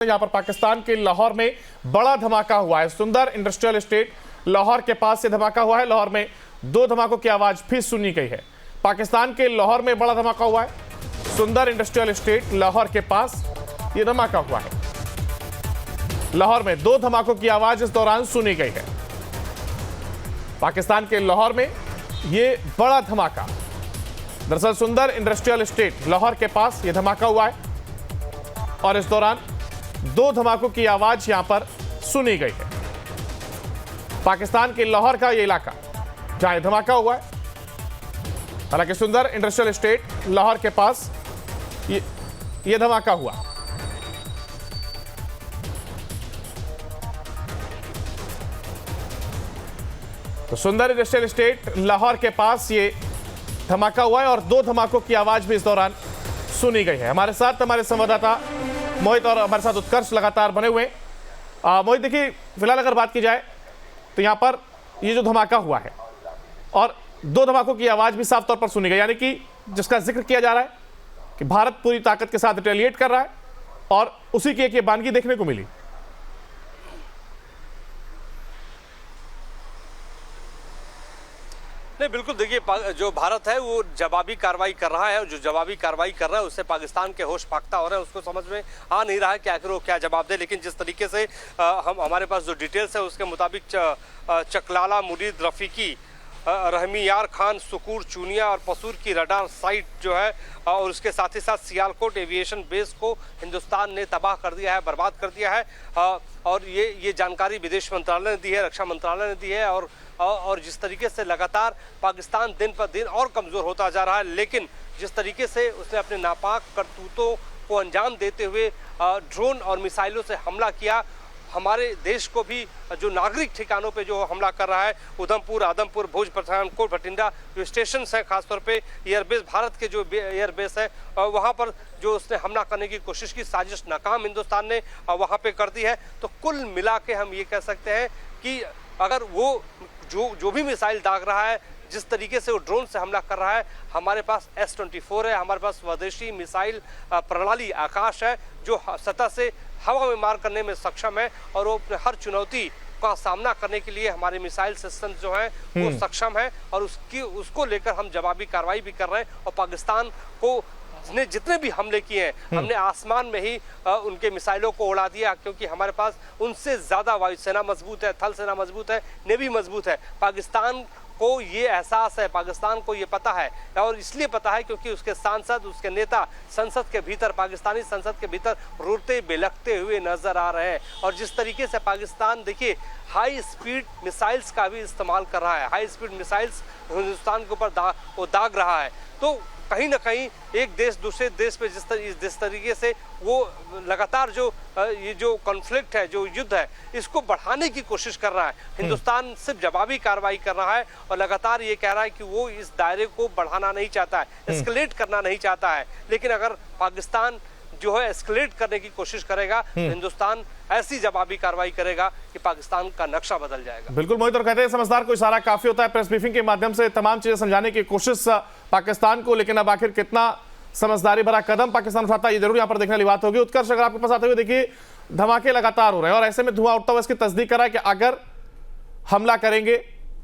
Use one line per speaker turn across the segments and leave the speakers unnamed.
यहाँ पर पाकिस्तान के लाहौर में बड़ा धमाका हुआ है। सुंदर इंडस्ट्रियल एस्टेट लाहौर के पास से धमाका हुआ है। लाहौर में दो धमाकों की आवाज फिर सुनी गई है। पाकिस्तान के लाहौर में बड़ा धमाका हुआ है। सुंदर इंडस्ट्रियल एस्टेट लाहौर के पास यह धमाका हुआ है। लाहौर में दो धमाकों की आवाज इस दौरान सुनी गई है। पाकिस्तान के लाहौर में यह बड़ा धमाका, दरअसल सुंदर इंडस्ट्रियल एस्टेट लाहौर के पास यह धमाका हुआ है और इस दौरान दो धमाकों की आवाज यहां पर सुनी गई है। पाकिस्तान के लाहौर का यह इलाका जहां यह धमाका हुआ है, हालांकि सुंदर इंडस्ट्रियल एस्टेट लाहौर के पास यह धमाका हुआ। तो सुंदर इंडस्ट्रियल एस्टेट लाहौर के पास ये धमाका हुआ है और दो धमाकों की आवाज भी इस दौरान सुनी गई है। हमारे साथ हमारे संवाददाता मोहित और हमारे साथ उत्कर्ष लगातार बने हुए हैं। मोहित, देखिए फिलहाल अगर बात की जाए तो यहाँ पर ये जो धमाका हुआ है और दो धमाकों की आवाज भी साफ तौर पर सुनी गई, यानी कि जिसका जिक्र किया जा रहा है कि भारत पूरी ताकत के साथ रिटेलिएट कर रहा है और उसी की एक ये बानगी देखने को मिली।
नहीं, बिल्कुल देखिए, जो भारत है वो जवाबी कार्रवाई कर रहा है और जो जवाबी कार्रवाई कर रहा है उससे पाकिस्तान के होश फाख्ता हो रहे हैं। उसको समझ में आ नहीं रहा है कि आखिर वो क्या जवाब दे। लेकिन जिस तरीके से हमारे पास जो डिटेल्स है उसके मुताबिक चकलाला, मुरीद, रफीकी, रहमियार खान, सुकूर, चूनिया और पसूर की रडार साइट जो है और उसके साथ ही साथ सियालकोट एविएशन बेस को हिंदुस्तान ने तबाह कर दिया है, बर्बाद कर दिया है। और ये जानकारी विदेश मंत्रालय ने दी है, रक्षा मंत्रालय ने दी है। और जिस तरीके से लगातार पाकिस्तान दिन पर दिन और कमज़ोर होता जा रहा है, लेकिन जिस तरीके से उसने अपने नापाक करतूतों को अंजाम देते हुए ड्रोन और मिसाइलों से हमला किया, हमारे देश को भी जो नागरिक ठिकानों पे जो हमला कर रहा है, उधमपुर, आदमपुर, भुज, पठानकोट, भटिंडा जो स्टेशन है, खासतौर पे एयरबेस, भारत के जो एयरबेस है वहाँ पर जो उसने हमला करने की कोशिश की, साजिश नाकाम हिंदुस्तान ने वहाँ पे कर दी है। तो कुल मिला के हम ये कह सकते हैं कि अगर वो जो भी मिसाइल दाग रहा है, जिस तरीके से वो ड्रोन से हमला कर रहा है, हमारे पास S-24 है, हमारे पास स्वदेशी मिसाइल प्रणाली आकाश है जो सतह से हवा में मार करने में सक्षम है और वो अपने हर चुनौती का सामना करने के लिए हमारे मिसाइल सिस्टम जो है वो सक्षम है और उसको लेकर हम जवाबी कार्रवाई भी कर रहे हैं। और पाकिस्तान को ने जितने भी हमले किए हैं, हमने आसमान में ही उनके मिसाइलों को उड़ा दिया, क्योंकि हमारे पास उनसे ज्यादा वायुसेना मजबूत है, थल सेना मजबूत है, नेवी मजबूत है। पाकिस्तान को ये एहसास है, पाकिस्तान को ये पता है और इसलिए पता है क्योंकि उसके सांसद, उसके नेता संसद के भीतर, पाकिस्तानी संसद के भीतर रोते बिलखते हुए नजर आ रहे हैं। और जिस तरीके से पाकिस्तान देखिए हाई स्पीड मिसाइल्स का भी इस्तेमाल कर रहा है, हाई स्पीड मिसाइल्स हिंदुस्तान के ऊपर वो दाग रहा है। तो कहीं ना कहीं एक देश दूसरे देश पे जिस तरीके से वो लगातार ये जो कॉन्फ्लिक्ट है, जो युद्ध है, इसको बढ़ाने की कोशिश कर रहा है। हिंदुस्तान सिर्फ जवाबी कार्रवाई कर रहा है और लगातार ये कह रहा है कि वो इस दायरे को बढ़ाना नहीं चाहता है, एस्केलेट करना नहीं चाहता है। लेकिन अगर पाकिस्तान जो है एस्केलेट करने की कोशिश करेगा तो हिंदुस्तान ऐसी जवाबी कार्रवाई करेगा कि पाकिस्तान का नक्शा बदल जाएगा।
बिल्कुल मोहित, और कहते हैं समझदार को इशारा काफी होता है। प्रेस ब्रीफिंग के माध्यम से तमाम चीजें समझाने की कोशिश पाकिस्तान को, लेकिन अब आखिर कितना समझदारी भरा कदम पाकिस्तान उठाता है ये जरूर यहाँ पर देखने वाली बात होगी। उत्कर्ष, अगर आपके पास आते हुए देखिए धमाके लगातार हो रहे हैं और ऐसे में धुआं उठता हुआ इसकी तस्दीक करा है कि अगर हमला करेंगे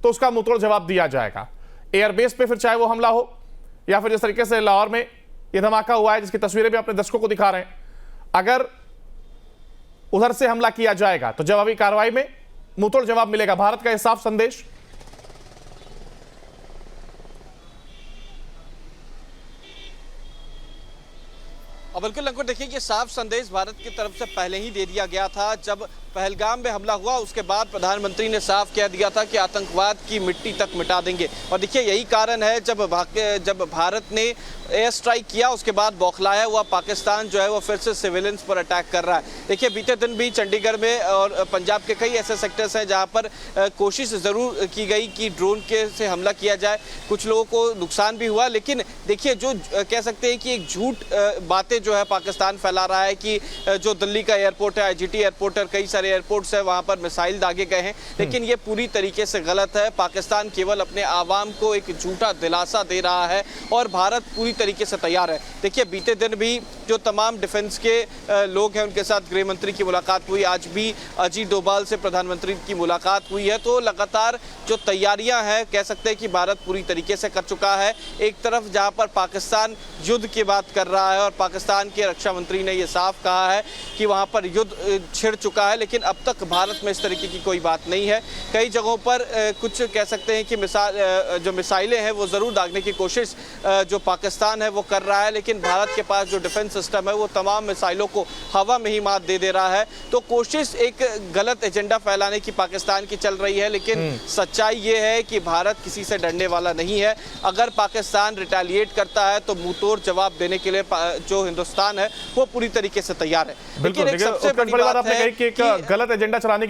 तो उसका मुंहतोड़ जवाब दिया जाएगा। एयरबेस पे फिर चाहे वो हमला हो या फिर जिस तरीके से लाहौर में यह धमाका हुआ है जिसकी तस्वीरें भी अपने दर्शकों को दिखा रहे हैं, अगर उधर से हमला किया जाएगा तो जवाबी कार्रवाई में मुंहतोड़ जवाब मिलेगा। भारत का यह साफ संदेश।
और बिल्कुल अंकुर, देखिए ये साफ संदेश भारत की तरफ से पहले ही दे दिया गया था। जब पहलगाम में हमला हुआ उसके बाद प्रधानमंत्री ने साफ कह दिया था कि आतंकवाद की मिट्टी तक मिटा देंगे। और देखिए यही कारण है जब भारत ने एयर स्ट्राइक किया उसके बाद बौखलाया हुआ पाकिस्तान जो है वो फिर से सिविलियंस पर अटैक कर रहा है। देखिए बीते दिन भी चंडीगढ़ में और पंजाब के कई ऐसे सेक्टर्स हैं जहाँ पर कोशिश ज़रूर की गई कि ड्रोन से हमला किया जाए, कुछ लोगों को नुकसान भी हुआ। लेकिन देखिए जो कह सकते हैं कि एक झूठ बातें जो है पाकिस्तान फैला रहा है कि जो दिल्ली का एयरपोर्ट है, IGT एयरपोर्ट है, कई सारे एयरपोर्ट्स है, वहां पर मिसाइल दागे गए हैं, लेकिन ये पूरी तरीके से गलत है। पाकिस्तान केवल अपने आवाम को एक झूठा दिलासा दे रहा है और भारत पूरी तरीके से तैयार है। देखिए बीते दिन भी जो तमाम डिफेंस के लोग हैं उनके साथ गृह मंत्री की मुलाकात हुई, आज भी अजीत डोभाल से प्रधानमंत्री की मुलाकात हुई है। तो लगातार जो तैयारियां हैं कह सकते हैं कि भारत पूरी तरीके से कर चुका है। एक तरफ जहां पर पाकिस्तान युद्ध की बात कर रहा है और पाकिस्तान के रक्षा मंत्री ने यह साफ कहा है कि वहां पर युद्ध छिड़ चुका है, लेकिन अब तक भारत में इस तरीके की कोई बात नहीं है। कई जगहों पर कुछ कह सकते हैं कि जो मिसाइलें हैं वो ज़रूर दागने की कोशिश जो पाकिस्तान है वो कर रहा है, लेकिन भारत के पास जो डिफेंस सिस्टम है वो तमाम मिसाइलों को हवा में ही मात दे रहा है। तो कोशिश एक गलत एजेंडा फैलाने की पाकिस्तान की चल रही है, लेकिन सच्चाई ये है कि भारत किसी से डरने वाला नहीं है। अगर पाकिस्तान रिटेलिएट करता है तो मुंहतोड़ जवाब देने के लिए जो हिंदुस्तान है वो पूरी तरीके से तैयार है।
बिल्कुल,
लेकिन एक सबसे बड़ी बात है
कि एक गलत एजेंडा चलाने